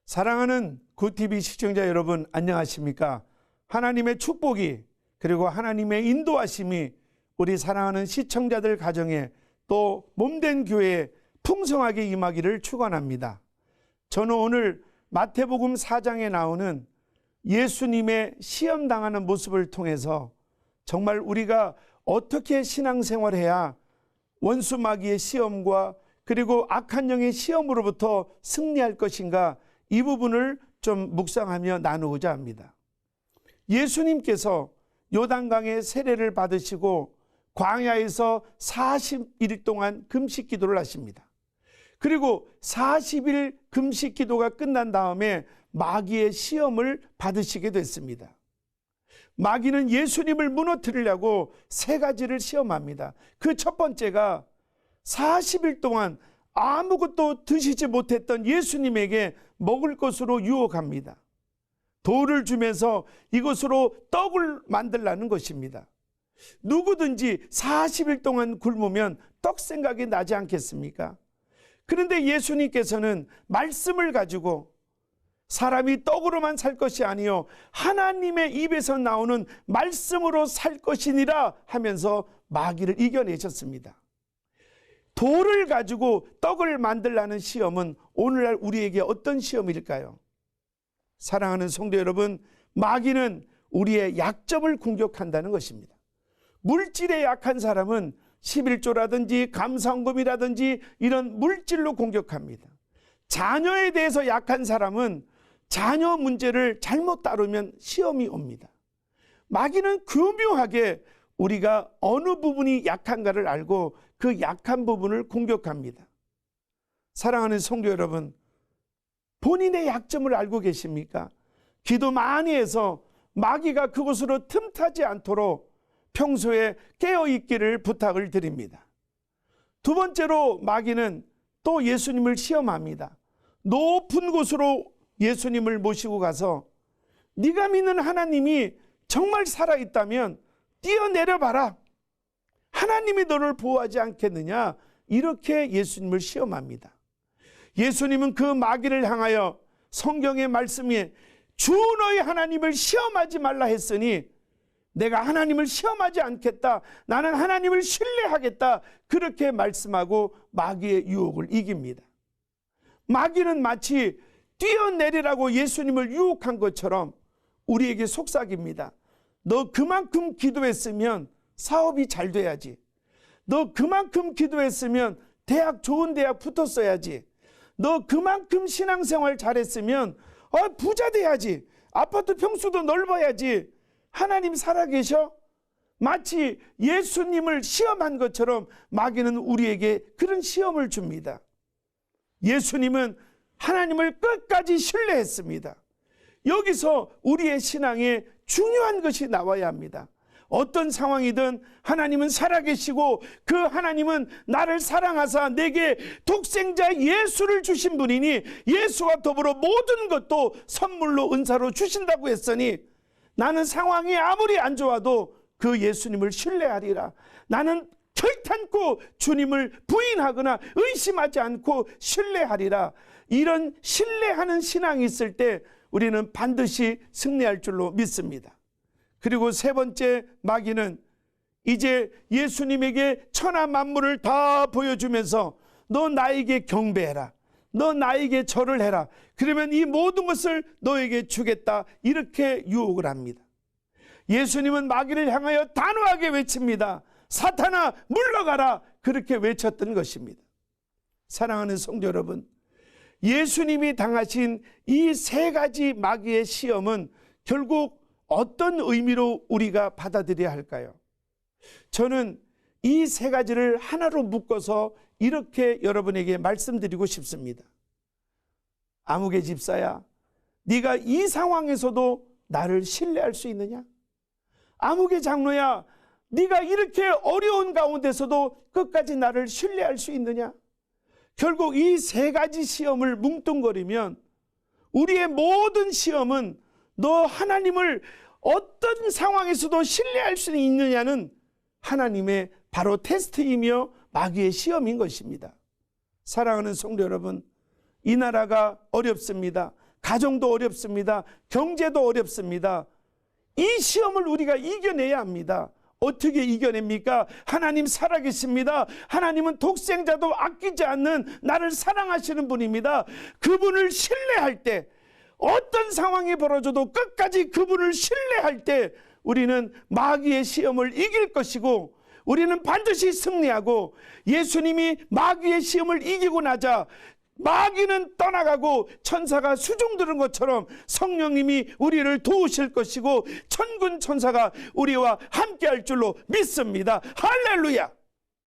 사랑하는 굿TV 시청자 여러분, 안녕하십니까? 하나님의 축복이 그리고 하나님의 인도하심이 우리 사랑하는 시청자들 가정에 또 몸된 교회에 풍성하게 임하기를 축원합니다. 저는 오늘 마태복음 4장에 나오는 예수님의 시험당하는 모습을 통해서 정말 우리가 어떻게 신앙생활해야 원수 마귀의 시험과 그리고 악한 영의 시험으로부터 승리할 것인가, 이 부분을 좀 묵상하며 나누고자 합니다. 예수님께서 요단강의 세례를 받으시고 광야에서 40일 동안 금식 기도를 하십니다. 그리고 40일 금식 기도가 끝난 다음에 마귀의 시험을 받으시게 됐습니다. 마귀는 예수님을 무너뜨리려고 세 가지를 시험합니다. 그 첫 번째가 40일 동안 아무것도 드시지 못했던 예수님에게 먹을 것으로 유혹합니다. 돌을 주면서 이것으로 떡을 만들라는 것입니다. 누구든지 40일 동안 굶으면 떡 생각이 나지 않겠습니까? 그런데 예수님께서는 말씀을 가지고 사람이 떡으로만 살 것이 아니요 하나님의 입에서 나오는 말씀으로 살 것이니라 하면서 마귀를 이겨내셨습니다. 돌을 가지고 떡을 만들라는 시험은 오늘날 우리에게 어떤 시험일까요? 사랑하는 성도 여러분, 마귀는 우리의 약점을 공격한다는 것입니다. 물질에 약한 사람은 11조라든지 감사원금이라든지 이런 물질로 공격합니다. 자녀에 대해서 약한 사람은 자녀 문제를 잘못 다루면 시험이 옵니다. 마귀는 교묘하게 우리가 어느 부분이 약한가를 알고 그 약한 부분을 공격합니다. 사랑하는 성도 여러분, 본인의 약점을 알고 계십니까? 기도 많이 해서 마귀가 그곳으로 틈타지 않도록 평소에 깨어있기를 부탁을 드립니다. 두 번째로 마귀는 또 예수님을 시험합니다. 높은 곳으로 예수님을 모시고 가서 네가 믿는 하나님이 정말 살아있다면 뛰어내려봐라. 하나님이 너를 보호하지 않겠느냐, 이렇게 예수님을 시험합니다. 예수님은 그 마귀를 향하여 성경의 말씀에 주 너희 하나님을 시험하지 말라 했으니 내가 하나님을 시험하지 않겠다, 나는 하나님을 신뢰하겠다, 그렇게 말씀하고 마귀의 유혹을 이깁니다. 마귀는 마치 뛰어내리라고 예수님을 유혹한 것처럼 우리에게 속삭입니다. 너 그만큼 기도했으면 사업이 잘 돼야지. 너 그만큼 기도했으면 좋은 대학 붙었어야지. 너 그만큼 신앙생활 잘했으면 부자 돼야지. 아파트 평수도 넓어야지. 하나님 살아계셔? 마치 예수님을 시험한 것처럼 마귀는 우리에게 그런 시험을 줍니다. 예수님은 하나님을 끝까지 신뢰했습니다. 여기서 우리의 신앙에 중요한 것이 나와야 합니다. 어떤 상황이든 하나님은 살아계시고 그 하나님은 나를 사랑하사 내게 독생자 예수를 주신 분이니 예수와 더불어 모든 것도 선물로 은사로 주신다고 했으니 나는 상황이 아무리 안 좋아도 그 예수님을 신뢰하리라. 나는 결탄코 주님을 부인하거나 의심하지 않고 신뢰하리라. 이런 신뢰하는 신앙이 있을 때 우리는 반드시 승리할 줄로 믿습니다. 그리고 세 번째, 마귀는 이제 예수님에게 천하 만물을 다 보여주면서 너 나에게 경배해라, 너 나에게 절을 해라, 그러면 이 모든 것을 너에게 주겠다, 이렇게 유혹을 합니다. 예수님은 마귀를 향하여 단호하게 외칩니다. 사탄아 물러가라, 그렇게 외쳤던 것입니다. 사랑하는 성도 여러분, 예수님이 당하신 이 세 가지 마귀의 시험은 결국 어떤 의미로 우리가 받아들여야 할까요? 저는 이 세 가지를 하나로 묶어서 이렇게 여러분에게 말씀드리고 싶습니다. 아무개 집사야, 네가 이 상황에서도 나를 신뢰할 수 있느냐? 아무개 장로야, 네가 이렇게 어려운 가운데서도 끝까지 나를 신뢰할 수 있느냐? 결국 이 세 가지 시험을 뭉뚱거리면 우리의 모든 시험은 너 하나님을 어떤 상황에서도 신뢰할 수 있느냐는 하나님의 바로 테스트이며 마귀의 시험인 것입니다. 사랑하는 성도 여러분, 이 나라가 어렵습니다. 가정도 어렵습니다. 경제도 어렵습니다. 이 시험을 우리가 이겨내야 합니다. 어떻게 이겨냅니까? 하나님 살아계십니다. 하나님은 독생자도 아끼지 않는 나를 사랑하시는 분입니다. 그분을 신뢰할 때, 어떤 상황이 벌어져도 끝까지 그분을 신뢰할 때 우리는 마귀의 시험을 이길 것이고, 우리는 반드시 승리하고, 예수님이 마귀의 시험을 이기고 나자 마귀는 떠나가고 천사가 수종 들은 것처럼 성령님이 우리를 도우실 것이고 천군 천사가 우리와 함께할 줄로 믿습니다. 할렐루야.